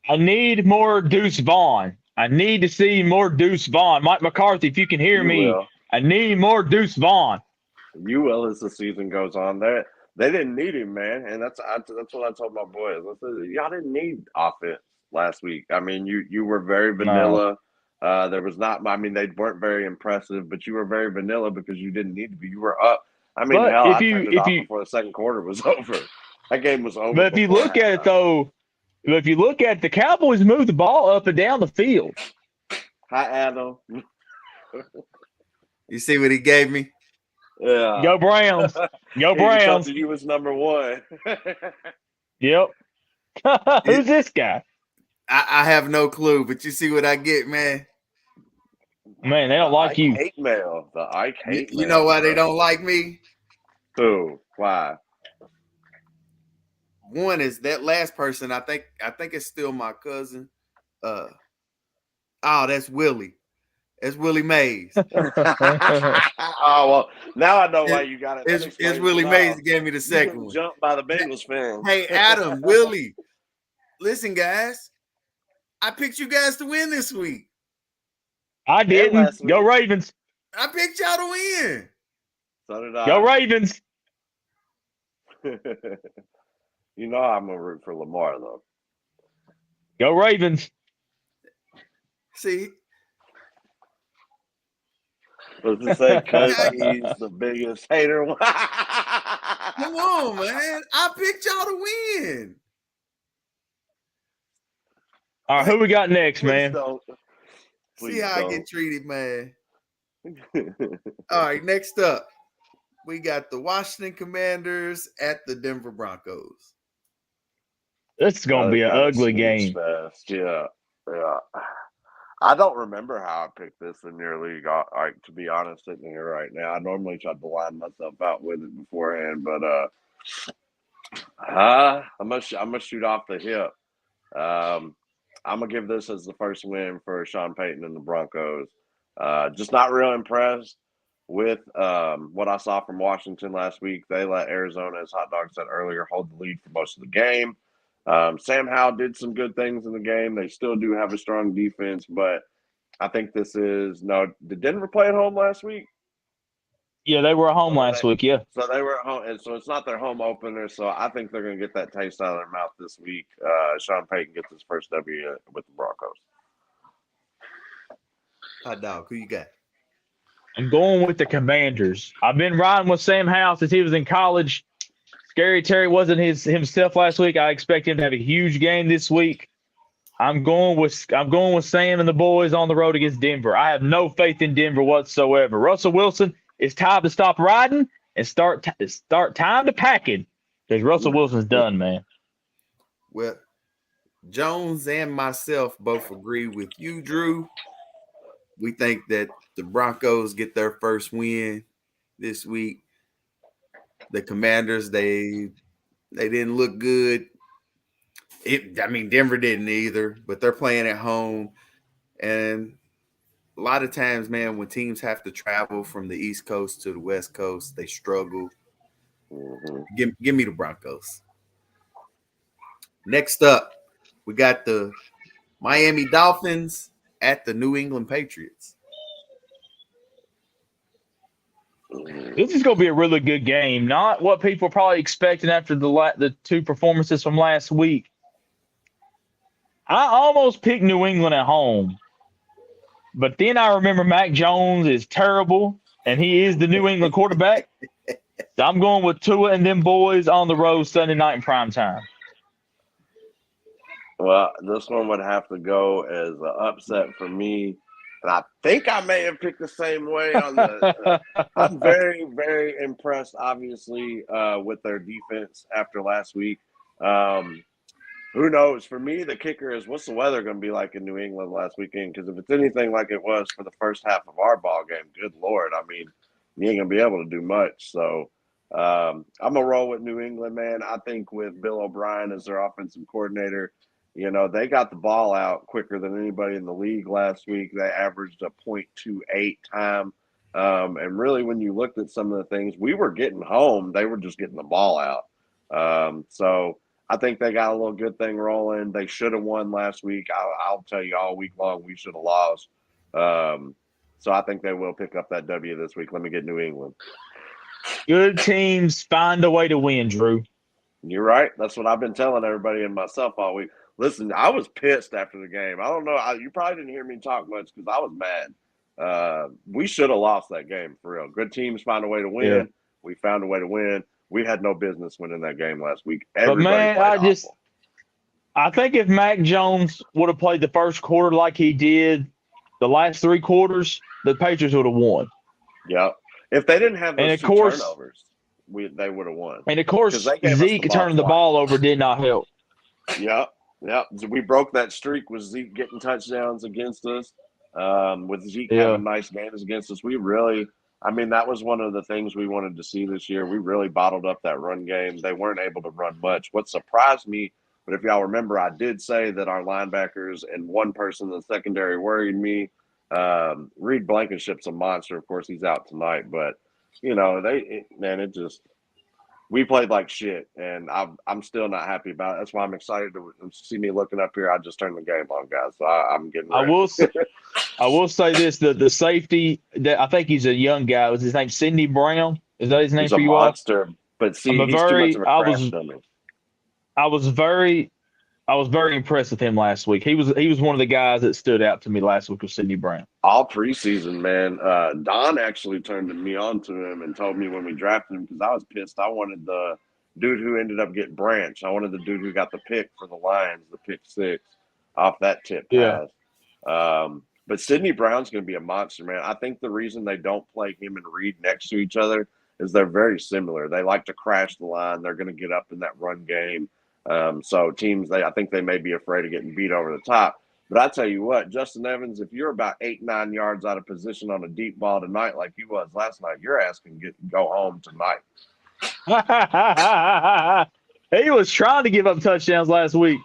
I need more Deuce Vaughn. I need to see more Deuce Vaughn. Mike McCarthy, if you can hear me, I need more Deuce Vaughn. You will as the season goes on. They didn't need him, man, and that's what I told my boys. I said, y'all didn't need offense last week. I mean, you were very vanilla. No. There was not. I mean, they weren't very impressive, but you were very vanilla because you didn't need to be. You were up. I mean, but hell, I turned it off before the second quarter was over. That game was over. But if you look at it, though, if you look at the Cowboys move the ball up and down the field. Hi, Adam. You see what he gave me? Yeah. Go Browns. Go Browns. He was number 1. Yep. Who's this guy? I have no clue, but you see what I get, man. Man, they don't like you. Hate mail. The Ike hate mail. You know why they don't like me? Who? Why? One is that last person. I think it's still my cousin. That's Willie. It's Willie Mays. Oh, well, now I know why you got it. It's Willie Mays that gave me the second one. Jumped by the Bengals fan. Hey, Adam, Willie, listen, guys. I picked you guys to win this week. I didn't. Go Ravens. I picked y'all to win. So did I. Go Ravens. You know I'm going to root for Lamar, though. Go Ravens. See? What's it say? Because he's the biggest hater. Come on, man. I picked y'all to win. All right, who we got next, man? See how I get treated, man. All right, next up, we got the Washington Commanders at the Denver Broncos. This is going to be an ugly game. Fast. Yeah. I don't remember how I picked this in your league. To be honest, sitting here right now, I normally try to line myself out with it beforehand, but I'm gonna shoot off the hip. I'm gonna give this as the first win for Sean Payton and the Broncos. Just not real impressed with what I saw from Washington last week. They let Arizona, as Hot Dog said earlier, hold the lead for most of the game. Sam Howell did some good things in the game. They still do have a strong defense, but I think this is did Denver play at home last week? Yeah, they were at home last week, yeah. So they were at home, and so it's not their home opener, so I think they're going to get that taste out of their mouth this week. Sean Payton gets his first W with the Broncos. Hot Dog, who you got? I'm going with the Commanders. I've been riding with Sam Howell since he was in college. Scary Terry wasn't himself last week. I expect him to have a huge game this week. I'm going with Sam and the boys on the road against Denver. I have no faith in Denver whatsoever. Russell Wilson, it's time to stop riding and start time to packing because Russell Wilson's done, man. Well, Jones and myself both agree with you, Drew. We think that the Broncos get their first win this week. The Commanders, they didn't look good. Denver didn't either, but they're playing at home. And a lot of times, man, when teams have to travel from the East Coast to the West Coast, they struggle. Mm-hmm. Give me the Broncos. Next up, we got the Miami Dolphins at the New England Patriots. This is going to be a really good game. Not what people are probably expecting after the two performances from last week. I almost picked New England at home, but then I remember Mac Jones is terrible, and he is the New England quarterback. So I'm going with Tua and them boys on the road Sunday night in prime time. Well, this one would have to go as an upset for me. And I think I may have picked the same way on the. I'm very, very impressed, obviously, with their defense after last week. Who knows? For me, the kicker is what's the weather going to be like in New England last weekend? Because if it's anything like it was for the first half of our ball game, good Lord, I mean, you ain't going to be able to do much. So I'm going to roll with New England, man. I think with Bill O'Brien as their offensive coordinator, you know, they got the ball out quicker than anybody in the league last week. They averaged a .28 time. And really, when you looked at some of the things, we were getting home. They were just getting the ball out. So I think they got a little good thing rolling. They should have won last week. I'll tell you all week long, we should have lost. So I think they will pick up that W this week. Let me get New England. Good teams find a way to win, Drew. You're right. That's what I've been telling everybody and myself all week. Listen, I was pissed after the game. I don't know. You probably didn't hear me talk much because I was mad. We should have lost that game for real. Good teams find a way to win. Yeah. We found a way to win. We had no business winning that game last week. Everybody but man, I think if Mac Jones would have played the first quarter like he did the last three quarters, the Patriots would have won. Yeah. If they didn't have those turnovers, they would have won. And of course, Zeke turning the ball over did not help. Yep. We broke that streak with Zeke getting touchdowns against us. With Zeke having nice games against us, that was one of the things we wanted to see this year. We really bottled up that run game. They weren't able to run much. What surprised me, but if y'all remember, I did say that our linebackers and one person in the secondary worried me. Reed Blankenship's a monster. Of course, he's out tonight, but you know, we played like shit, and I'm still not happy about it. That's why I'm excited to see me looking up here. I just turned the game on, guys, so I'm getting ready. I will say this: the safety that I think he's a young guy. Was his name Sidney Brown? Is that his name for you all? He's a monster, but see, he's too much of a crash dummy. I was very impressed with him last week. He was one of the guys that stood out to me last week with Sidney Brown. All preseason, man. Don actually turned me on to him and told me when we drafted him because I was pissed. I wanted the dude who ended up getting Branch. I wanted the dude who got the pick for the Lions, the pick 6, off that tip pass. But Sidney Brown's going to be a monster, man. I think the reason they don't play him and Reed next to each other is they're very similar. They like to crash the line. They're going to get up in that run game. So teams, I think they may be afraid of getting beat over the top. But I tell you what, Justin Evans, if you're about 8-9 yards out of position on a deep ball tonight like you was last night, your ass can go home tonight. He was trying to give up touchdowns last week.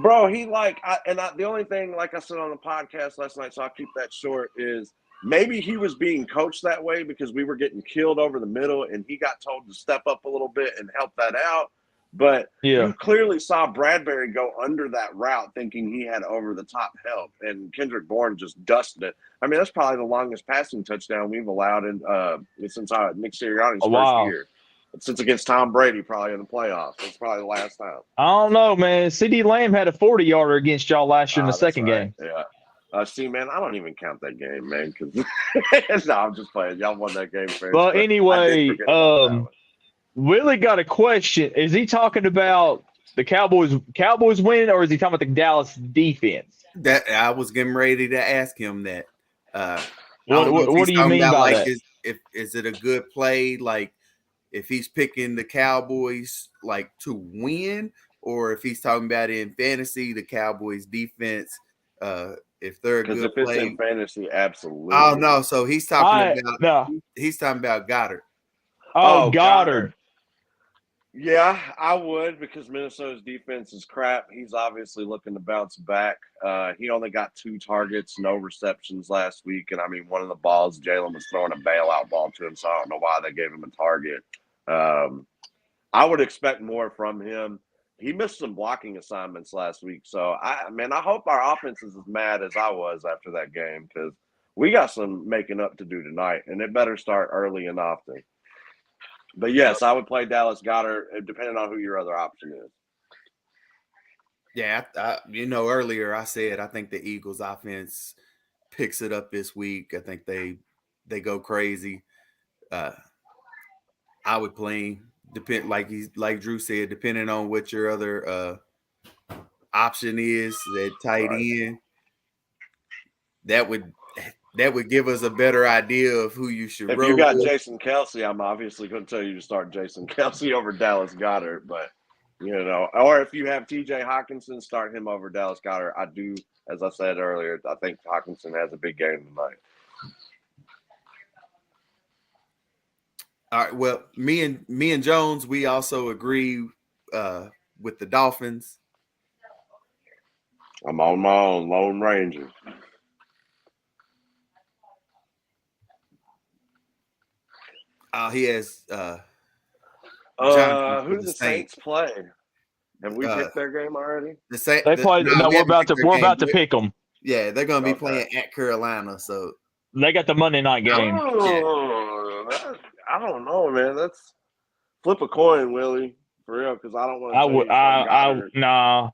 Bro, the only thing, like I said on the podcast last night, so I'll keep that short, is maybe he was being coached that way because we were getting killed over the middle and he got told to step up a little bit and help that out. But you clearly saw Bradbury go under that route thinking he had over-the-top help, and Kendrick Bourne just dusted it. I mean, that's probably the longest passing touchdown we've allowed since Nick Sirianni's first year. Since against Tom Brady, probably in the playoffs. That's probably the last time. I don't know, man. CeeDee Lamb had a 40-yarder against y'all last year in the second game. Yeah. See, man, I don't even count that game, man. Because no, I'm just playing. Y'all won that game first. But anyway, Willie got a question. Is he talking about the Cowboys winning, or is he talking about the Dallas defense? That I was getting ready to ask him that. What do you mean by that? Is it a good play? Like, if he's picking the Cowboys like to win, or if he's talking about in fantasy, the Cowboys defense, if they're a good play. If it's in fantasy, absolutely. Oh no, so he's talking about Goddard. Oh, Goddard. Yeah, I would, because Minnesota's defense is crap. He's obviously looking to bounce back. He only got 2 targets, no receptions last week. And I mean, one of the balls, Jalen was throwing a bailout ball to him, so I don't know why they gave him a target. I would expect more from him. He missed some blocking assignments last week. So, I hope our offense is as mad as I was after that game, because we got some making up to do tonight, and it better start early and often. But yes, I would play Dallas Goedert, depending on who your other option is. Yeah, earlier I said I think the Eagles offense picks it up this week. I think they go crazy. I would play like Drew said, depending on what your other option is, that tight end. That would give us a better idea of who you should If roll you got with. Jason Kelce, I'm obviously going to tell you to start Jason Kelce over Dallas Goedert. But, or if you have TJ Hawkinson, start him over Dallas Goedert. I do, as I said earlier, I think Hawkinson has a big game tonight. All right. Well, me and Jones, we also agree with the Dolphins. I'm on my own, Lone Ranger. He has who do the Saints play? Have we picked their game already? They play. No, we're about to pick them. Yeah, they're going to be playing at Carolina, so they got the Monday night game. I don't know, man. Let's flip a coin, Willie, for real, because I don't want to.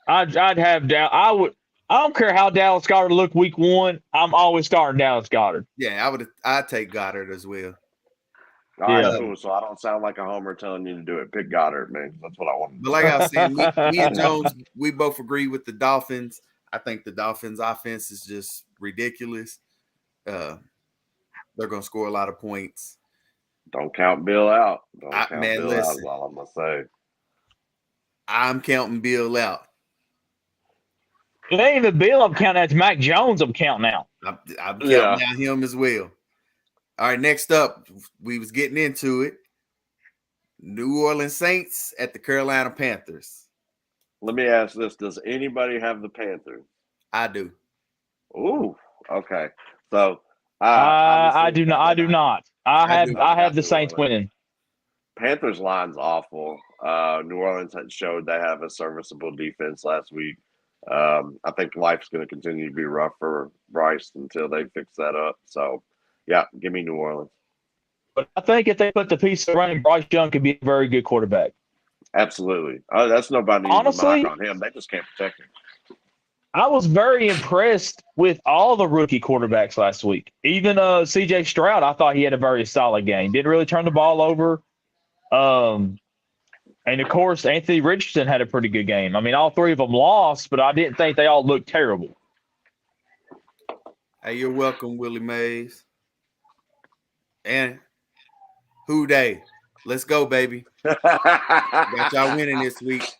I'd have Dallas. I don't care how Dallas Goedert looked week 1. I'm always starting Dallas Goedert. Yeah, I'd take Goddard as well. All right, cool. So I don't sound like a homer telling you to do it. Pick Goddard, man. That's what I want to do. But like I was saying, me and Jones, we both agree with the Dolphins. I think the Dolphins' offense is just ridiculous. They're going to score a lot of points. Don't count Bill out. Out is all I'm going to say. I'm counting Bill out. It ain't even Bill I'm counting. That's Mac Jones I'm counting out. I'm counting out him as well. All right, next up, we was getting into it. New Orleans Saints at the Carolina Panthers. Let me ask this. Does anybody have the Panthers? I do. Ooh, okay. So I do not. I do not. I have the Saints winning. Panthers line's awful. New Orleans had showed they have a serviceable defense last week. I think life's going to continue to be rough for Bryce until they fix that up. So, yeah, give me New Orleans. But I think if they put the piece around, Bryce Young could be a very good quarterback. Absolutely. That's nobody Honestly, knock on him. They just can't protect him. I was very impressed with all the rookie quarterbacks last week. Even C.J. Stroud, I thought he had a very solid game. Didn't really turn the ball over. And, of course, Anthony Richardson had a pretty good game. I mean, all 3 of them lost, but I didn't think they all looked terrible. Hey, you're welcome, Willie Mays. And who they? Let's go, baby. Got y'all winning this week.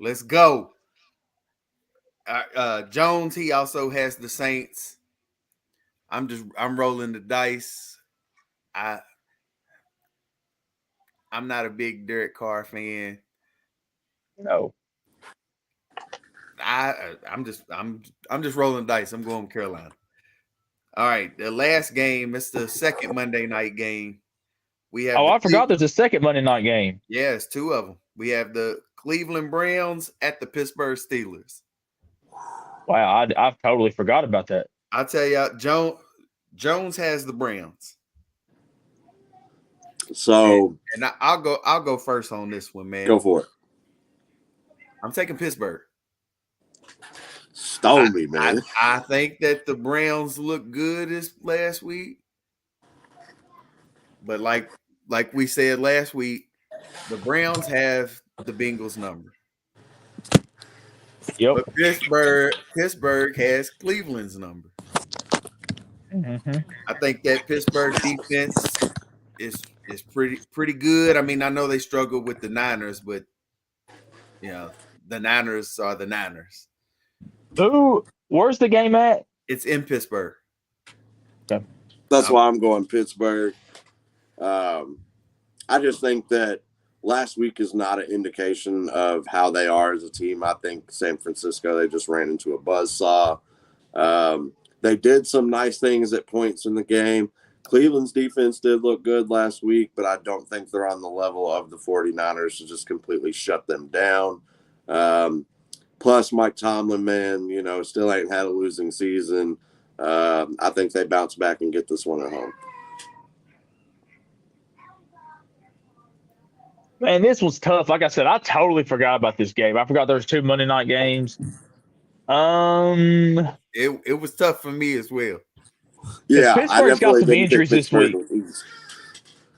Let's go. Jones, he also has the Saints. I'm rolling the dice. I'm not a big Derek Carr fan. No. I'm just rolling dice. I'm going with Carolina. All right, the last game, it's the second Monday night game. We have I forgot there's a second Monday night game. Yeah, it's 2 of them. We have the Cleveland Browns at the Pittsburgh Steelers. Wow, I totally forgot about that. I'll tell you, Jones has the Browns. So and I'll go first on this one, man. Go for it. I'm taking Pittsburgh. Stole me, man. I think that the Browns look good this last week. But like we said last week, the Browns have the Bengals number. Yep. But Pittsburgh has Cleveland's number. Mm-hmm. I think that Pittsburgh defense is pretty good. I mean, I know they struggle with the Niners, but the Niners are the Niners. Where's the game at? It's in Pittsburgh. Okay. That's why I'm going Pittsburgh. I just think that last week is not an indication of how they are as a team. I think San Francisco, they just ran into a buzzsaw. They did some nice things at points in the game. Cleveland's defense did look good last week, but I don't think they're on the level of the 49ers to just completely shut them down. Plus, Mike Tomlin, man, still ain't had a losing season. I think they bounce back and get this one at home. Man, this was tough. Like I said, I totally forgot about this game. I forgot there was 2 Monday night games. It was tough for me as well. Yeah, Pittsburgh's got some injuries this week.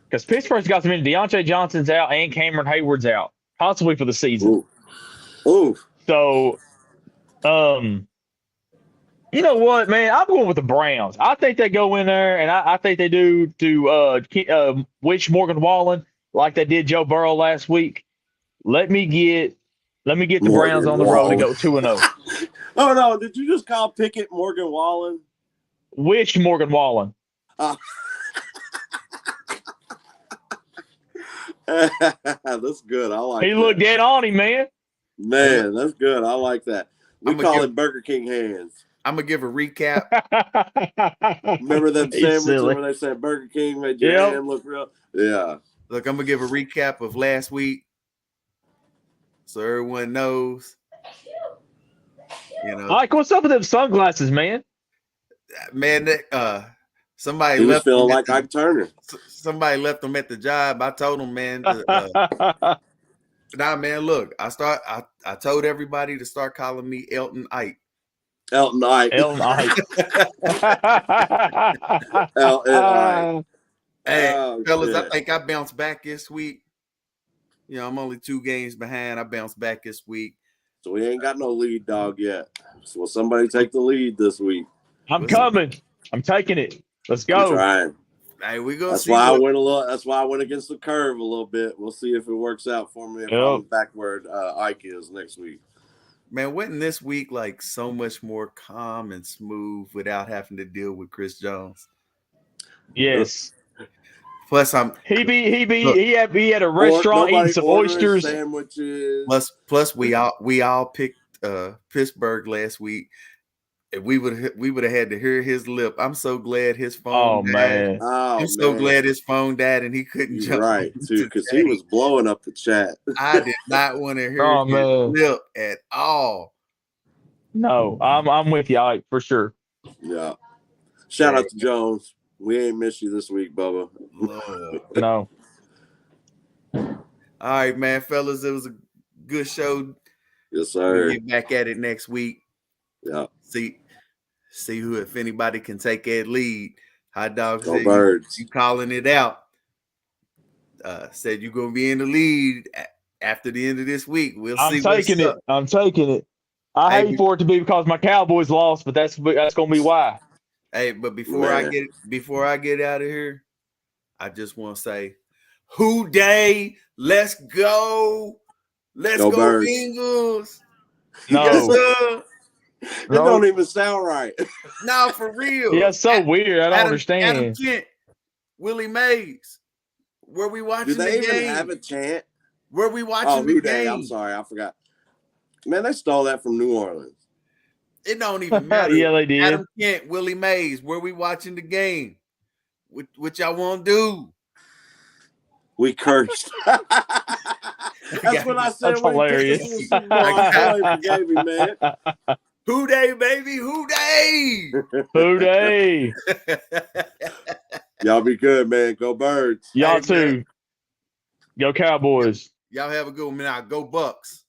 Because Pittsburgh's got some injuries. Deontay Johnson's out and Cameron Hayward's out, possibly for the season. Ooh. So, you know what, man? I'm going with the Browns. I think they go in there, and I think they do wish Morgan Wallen like they did Joe Burrow last week. Let me get the Browns on the road to go 2-0. Oh no! Did you just call Pickett Morgan Wallen? Wish Morgan Wallen. That's good. I like. He looked dead on him, man. Man, that's good. I like that. We call it Burger King hands. I'm gonna give a recap. Remember them sandwiches where they said Burger King made your hand look real? Yeah. Look, I'm gonna give a recap of last week, so everyone knows. Mike, what's up with them sunglasses, man? Man, somebody he was left. Feeling like Ike Turner. Somebody left them at the job. I told them, man. Nah, man. Look, I told everybody to start calling me Elton Ike. Elton Ike. Elton Ike. Elton Ike. Hey, fellas, shit. I think I bounced back this week. I'm only 2 games behind. I bounced back this week. So we ain't got no lead dog yet. So will somebody take the lead this week? I'm coming. I'm taking it. Let's go. I'm trying. Hey, we go. That's why I went a little. That's why I went against the curve a little bit. We'll see if it works out for me. If I'm back where Ike is next week. Man, wasn't this week like so much more calm and smooth without having to deal with Chris Jones? Yes. Plus, he had a restaurant eating some oysters, sandwiches. Plus, we all picked Pittsburgh last week, and we would have had to hear his lip. I'm so glad his phone died. Man. I'm so glad his phone died and he couldn't jump. Right, too, because he was blowing up the chat. I did not want to hear his lip at all. No, I'm with you, Ike, for sure. Yeah. Shout out to Jones. We ain't missed you this week, Bubba. No. All right, man, fellas. It was a good show. Yes, sir. We'll get back at it next week. Yeah. See who, if anybody can take that lead. Hot Dog Go said Birds. You calling it out. Said you're gonna be in the lead after the end of this week. We'll see. I'm taking it. I hate for it to be because my Cowboys lost, but that's gonna be why. Hey, but before I get out of here, I just want to say, Who Day, let's go. Let's go Bengals. No. Yes, sir. It don't even sound right. No, for real. Yeah, it's so weird. I don't understand. Adam Kent, Willie Mays. Were we watching the game? Do they even have a chant? Were we watching the game? I'm sorry, I forgot. Man, they stole that from New Orleans. It don't even matter. Yeah, they did. Adam Kent, Willie Mays. Were we watching the game? What y'all want to do? We cursed. That's what I said. That's hilarious. Forgave me, man. Who Day, baby? Who Day? Who Day? Y'all be good, man. Go Birds. Y'all too. Go Cowboys. Y'all have a good one. Now go Bucks.